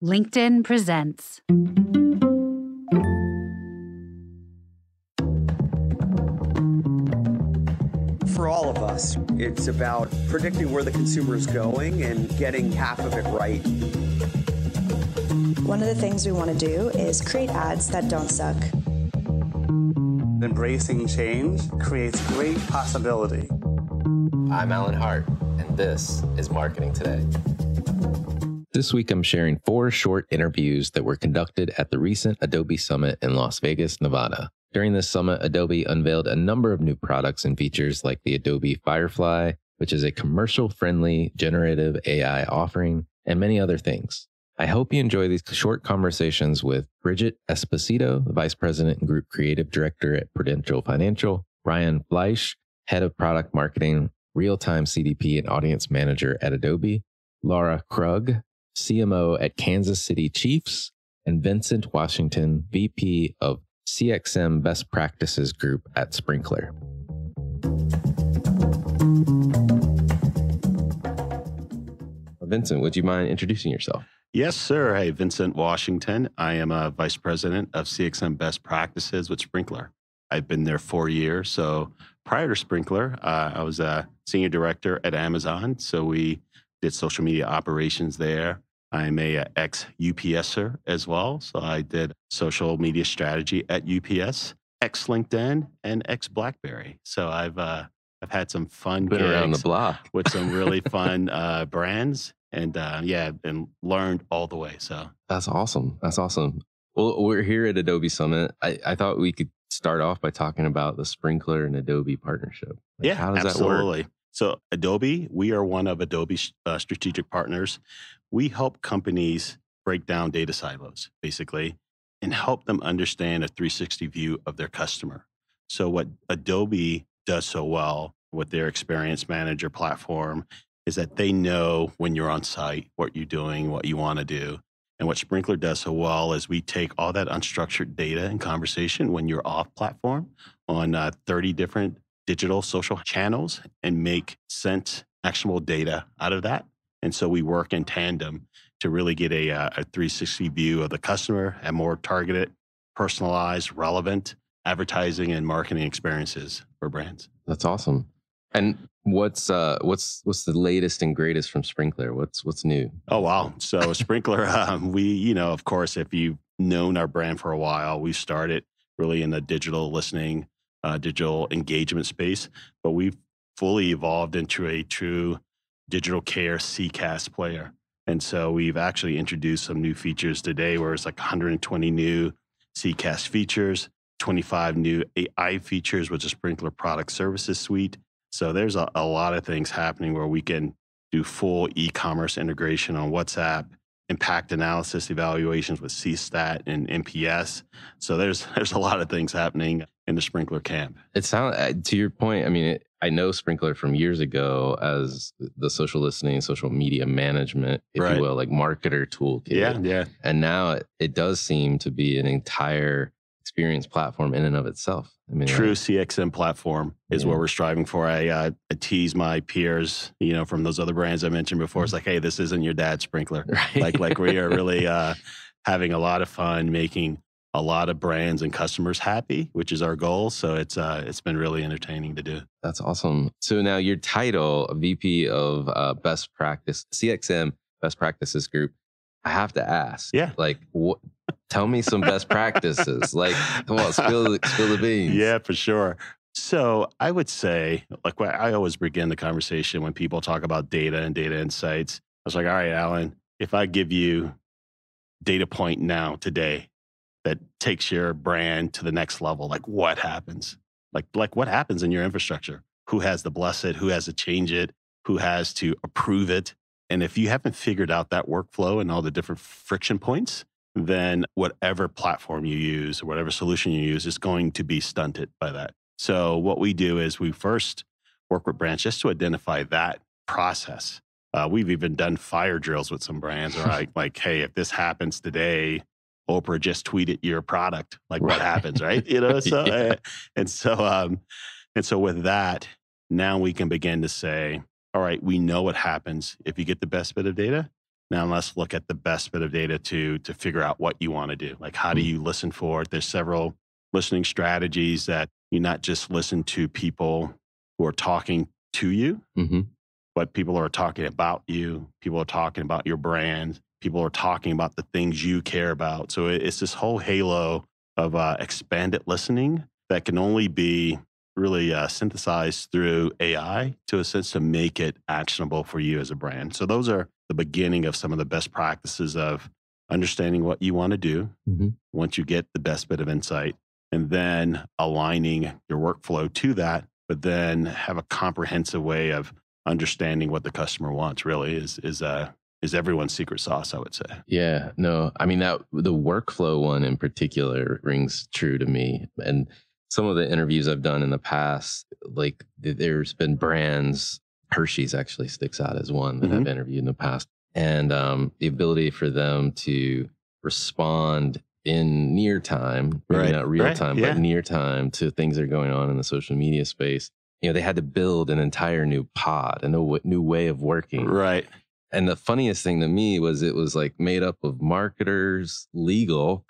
LinkedIn presents. For all of us, it's about predicting where the consumer is going and getting half of it right. One of the things we want to do is create ads that don't suck. Embracing change creates great possibility. I'm Alan Hart, and this is Marketing Today. This week, I'm sharing 4 short interviews that were conducted at the recent Adobe Summit in Las Vegas, Nevada. During this summit, Adobe unveiled a number of new products and features like the Adobe Firefly, which is a commercial-friendly generative AI offering, and many other things. I hope you enjoy these short conversations with Bridget Esposito, the Vice President and Group Creative Director at Prudential Financial, Ryan Fleisch, Head of Product Marketing, Real-Time CDP and Audience Manager at Adobe, Laura Krug, CMO at Kansas City Chiefs, and Vincent Washington, VP of CXM Best Practices Group at Sprinklr. Vincent, would you mind introducing yourself? Yes, sir. Hey, Vincent Washington. I am a Vice President of CXM Best Practices with Sprinklr. I've been there 4 years. So prior to Sprinklr, I was a Senior Director at Amazon. So we did social media operations there. I'm a ex-UPSer as well. So I did social media strategy at UPS, ex-LinkedIn, and ex-BlackBerry. So I've had some fun Been gigs around the block with some really fun brands, and and learned all the way. So that's awesome. That's awesome. Well, we're here at Adobe Summit. I thought we could start off by talking about the Sprinklr and Adobe partnership. How does absolutely. That work? So Adobe, we are one of Adobe's strategic partners. We help companies break down data silos, basically, and help them understand a 360 view of their customer. So what Adobe does so well with their Experience Manager platform is that they know when you're on site, what you're doing, what you want to do. And what Sprinklr does so well is we take all that unstructured data and conversation when you're off platform on 30 different digital social channels and make sense, actionable data out of that. And so we work in tandem to really get a 360 view of the customer and more targeted, personalized, relevant advertising and marketing experiences for brands. That's awesome. And what's the latest and greatest from Sprinklr? What's new? Oh, wow. So Sprinklr, we, of course, if you've known our brand for a while, we started really in the digital listening, digital engagement space, but we've fully evolved into a true digital care CCaaS player. And so we've actually introduced some new features today where it's like 120 new CCaaS features, 25 new AI features with the Sprinklr Product Services Suite. So there's a lot of things happening where we can do full e-commerce integration on WhatsApp, impact analysis evaluations with CSAT and NPS. So there's a lot of things happening in the Sprinklr camp. It sounds, to your point, I mean, I know Sprinklr from years ago as the social listening, social media management, if you will, like marketer toolkit. Yeah. And now it does seem to be an entire experience platform in and of itself. I mean, true CXM platform is what we're striving for. I tease my peers, from those other brands I mentioned before. It's like, hey, this isn't your dad's Sprinklr. Right. Like we are really having a lot of fun making a lot of brands and customers happy, which is our goal. So it's been really entertaining to do. That's awesome. So now your title, VP of Best Practice, CXM Best Practices Group. I have to ask. Yeah. Like, tell me some best practices. Like, come on, spill the beans. Yeah, for sure. So I would say, like, I always begin the conversation when people talk about data and data insights. I was like, all right, Alan, if I give you data point now today that takes your brand to the next level, like what happens? Like what happens in your infrastructure? Who has to bless it? Who has to change it? Who has to approve it? And if you haven't figured out that workflow and all the different friction points, then whatever platform you use or whatever solution you use is going to be stunted by that. So what we do is we first work with brands just to identify that process. We've even done fire drills with some brands, or like, hey, if this happens today, Oprah just tweeted your product. Like, what happens, right? So and so with that, now we can begin to say, all right, we know what happens if you get the best bit of data. Now let's look at the best bit of data to figure out what you want to do. Like, how do you listen for it? There's several listening strategies that you not just listen to people who are talking to you, but people are talking about you. People are talking about your brand. People are talking about the things you care about. So it's this whole halo of expanded listening that can only be really synthesized through AI to a sense to make it actionable for you as a brand. So those are the beginning of some of the best practices of understanding what you want to do once you get the best bit of insight, and then aligning your workflow to that, but then have a comprehensive way of understanding what the customer wants really is everyone's secret sauce, I would say. Yeah, no, I mean, that the workflow one in particular rings true to me. And some of the interviews I've done in the past, like there's been brands, Hershey's actually sticks out as one that I've interviewed in the past. And the ability for them to respond in near time, maybe not real time, but near time to things that are going on in the social media space. You know, they had to build an entire new pod, a new way of working. Right. And the funniest thing to me was it was like made up of marketers, legal,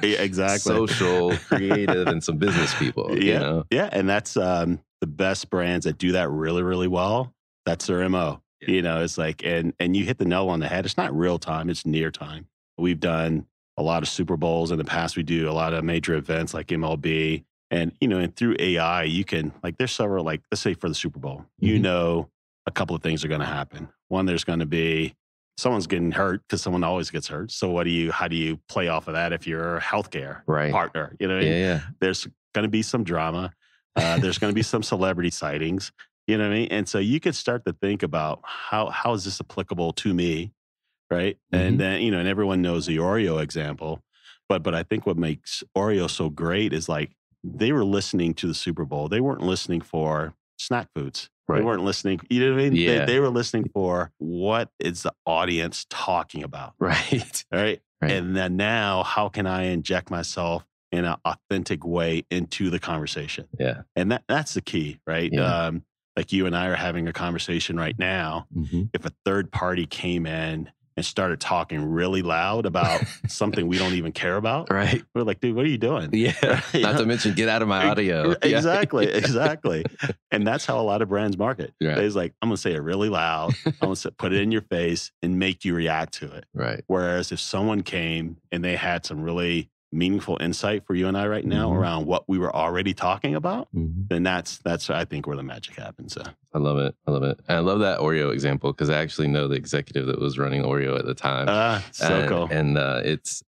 exactly, social, creative, and some business people. Yeah, you know? Yeah, and that's the best brands that do that really, really well. That's their MO. Yeah. You know, it's like, and you hit the nail on the head. It's not real time; it's near time. We've done a lot of Super Bowls in the past. We do a lot of major events like MLB, and you know, and through AI, you can like there's several like let's say for the Super Bowl, you know, a couple of things are going to happen. One, there's going to be someone's getting hurt because someone always gets hurt. So how do you play off of that if you're a healthcare partner? You know what I mean? Yeah. There's going to be some drama. There's going to be some celebrity sightings. You know what I mean? And so you could start to think about how is this applicable to me, right? And then, you know, and everyone knows the Oreo example. But I think what makes Oreo so great is like they were listening to the Super Bowl. They weren't listening for snack foods. Right. They weren't listening. You know what I mean? Yeah. They were listening for what is the audience talking about. Right. Right. And then now, how can I inject myself in an authentic way into the conversation? Yeah. And that's the key, right? Yeah. Like you and I are having a conversation right now. If a third party came in and started talking really loud about something we don't even care about. Right. We're like, dude, what are you doing? Yeah. Right? Not to mention, get out of my audio. Exactly. Exactly. And that's how a lot of brands market. Right. It's like, I'm going to say it really loud. I'm going to put it in your face and make you react to it. Right. Whereas if someone came and they had some really meaningful insight for you and I right now around what we were already talking about, then that's I think where the magic happens. So. I love it. I love it. And I love that Oreo example because I actually know the executive that was running Oreo at the time. So cool. And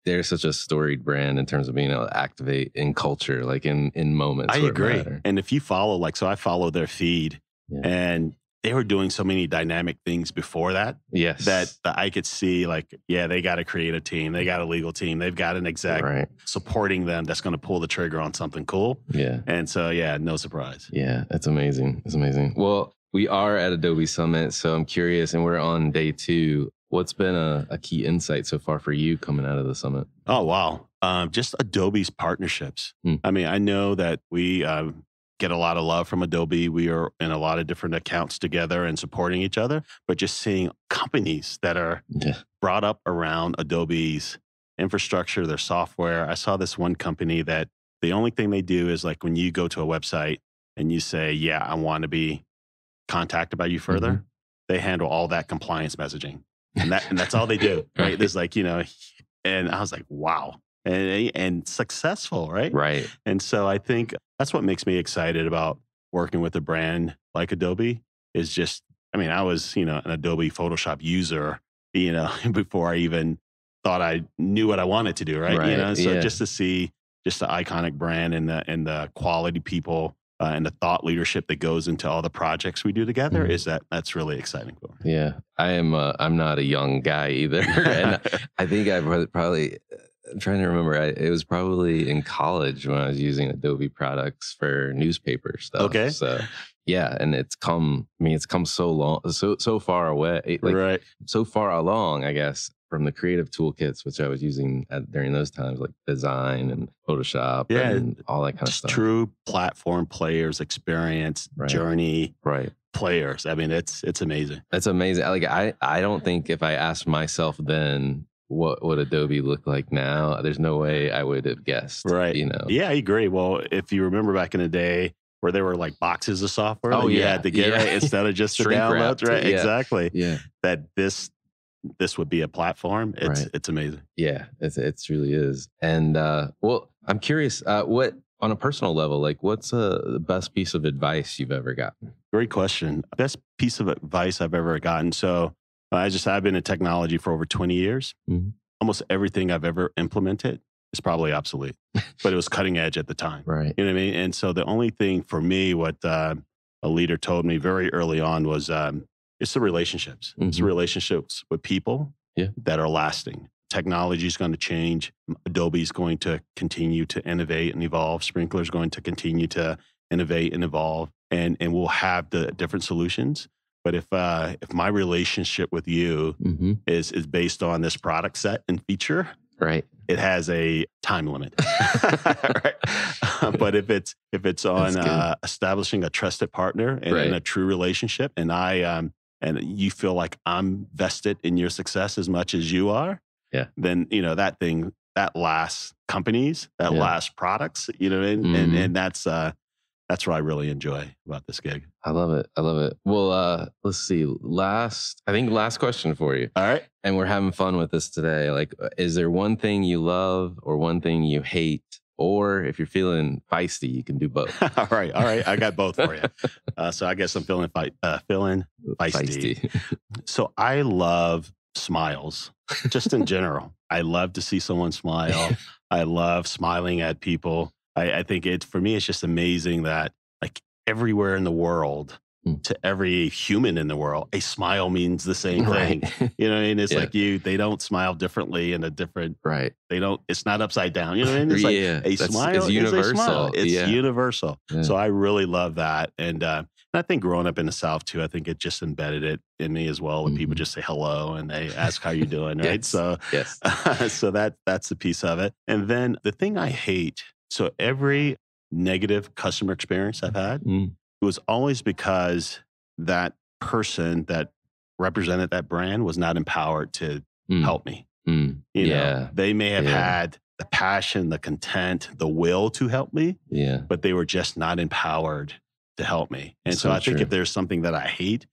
they're such a storied brand in terms of being able to activate in culture, like in moments. I agree. And if you follow, so I follow their feed and they were doing so many dynamic things before that. Yes. That I could see they got to create a team. They got a legal team. They've got an exec supporting them that's going to pull the trigger on something cool. Yeah. And so, no surprise. Yeah, that's amazing. It's amazing. Well, we are at Adobe Summit, so I'm curious, and we're on day 2. What's been a key insight so far for you coming out of the summit? Oh, wow. Just Adobe's partnerships. I mean, I know that we get a lot of love from Adobe. We are in a lot of different accounts together and supporting each other, but just seeing companies that are brought up around Adobe's infrastructure, their software. I saw this one company that the only thing they do is like when you go to a website and you say, I want to be contacted by you further, they handle all that compliance messaging. And that's all they do, right? There's and I was like, wow. And successful, right? Right. And so I think that's what makes me excited about working with a brand like Adobe is just, I was, an Adobe Photoshop user, before I even thought I knew what I wanted to do, right? So just to see just the iconic brand and the quality people and the thought leadership that goes into all the projects we do together that's really exciting for me. Yeah. I'm not a young guy either. And I think I've probably... I'm trying to remember. It was probably in college when I was using Adobe products for newspaper stuff. Okay. So and it's come so long, so far away, so far along, I guess. from the creative toolkits, which I was using during those times, like design and Photoshop and all that kind of stuff. True platform players, experience, journey, players. I mean, it's amazing. It's amazing. Like I don't think if I asked myself then what would Adobe look like now, there's no way I would have guessed. Right. You know? Yeah, I agree. Well, if you remember back in the day where there were like boxes of software that you had to get right, instead of just the downloads, right? Yeah. Exactly. Yeah. That this would be a platform. It's amazing. Yeah, it really is. And well, I'm curious, what on a personal level, like what's the best piece of advice you've ever gotten? Great question. Best piece of advice I've ever gotten. So I've been in technology for over 20 years. Mm-hmm. Almost everything I've ever implemented is probably obsolete, but it was cutting edge at the time. Right. You know what I mean? And so the only thing for me, what a leader told me very early on was it's the relationships. Mm-hmm. It's the relationships with people that are lasting. Technology is going to change. Adobe is going to continue to innovate and evolve. Sprinklr is going to continue to innovate and evolve, and we'll have the different solutions. But if my relationship with you is based on this product set and feature, it has a time limit. Right? But if it's on establishing a trusted partner and a true relationship, and and you feel like I'm vested in your success as much as you are, then that lasts companies, that lasts products, and that's what I really enjoy about this gig. I love it. Well, let's see. Last question for you. All right. And we're having fun with this today. Like, is there one thing you love or one thing you hate? Or if you're feeling feisty, you can do both. All right. I got both for you. So I guess I'm feeling feisty. So I love smiles, just in general. I love to see someone smile. I love smiling at people. I think for me, it's just amazing that like everywhere in the world, to every human in the world, a smile means the same thing. You know what I mean? It's like they don't smile differently in a different, it's not upside down. You know what I mean? It's like a smile is universal. A smile. It's universal. Yeah. So I really love that. And I think growing up in the South too, I think it just embedded it in me as well. When people just say hello and they ask how you're doing, right? So that's a piece of it. And then the thing I hate, so every negative customer experience I've had, it was always because that person that represented that brand was not empowered to help me. You know, they may have had the passion, the content, the will to help me, but they were just not empowered to help me. And so I think if there's something that I hate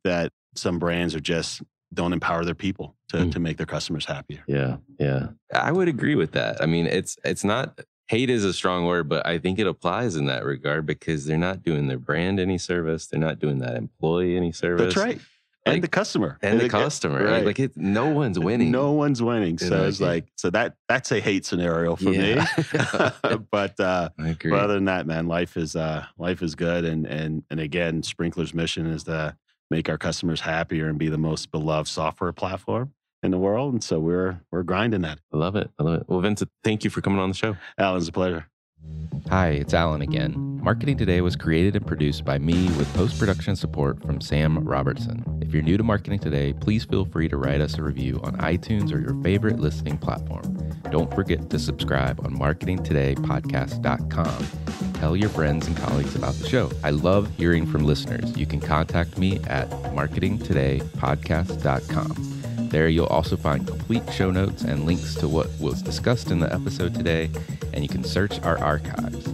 that some brands are just don't empower their people to make their customers happier. Yeah. I would agree with that. I mean, it's not... Hate is a strong word, but I think it applies in that regard because they're not doing their brand any service. They're not doing that employee any service. That's right. And the customer. And the customer. Right. Like no one's winning. No one's winning. So it's like, that's a hate scenario for me. But I agree. But other than that, man, life is good. And again, Sprinklr's mission is to make our customers happier and be the most beloved software platform in the world. And so we're grinding that. I love it. Well, Vincent, thank you for coming on the show. Alan, it's a pleasure. Hi, it's Alan again. Marketing Today was created and produced by me with post-production support from Sam Robertson. If you're new to Marketing Today, please feel free to write us a review on iTunes or your favorite listening platform. Don't forget to subscribe on marketingtodaypodcast.com. Tell your friends and colleagues about the show. I love hearing from listeners. You can contact me at marketingtodaypodcast.com. There you'll also find complete show notes and links to what was discussed in the episode today, and you can search our archives.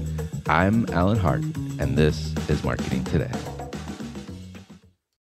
I'm Alan Hart, and this is Marketing Today.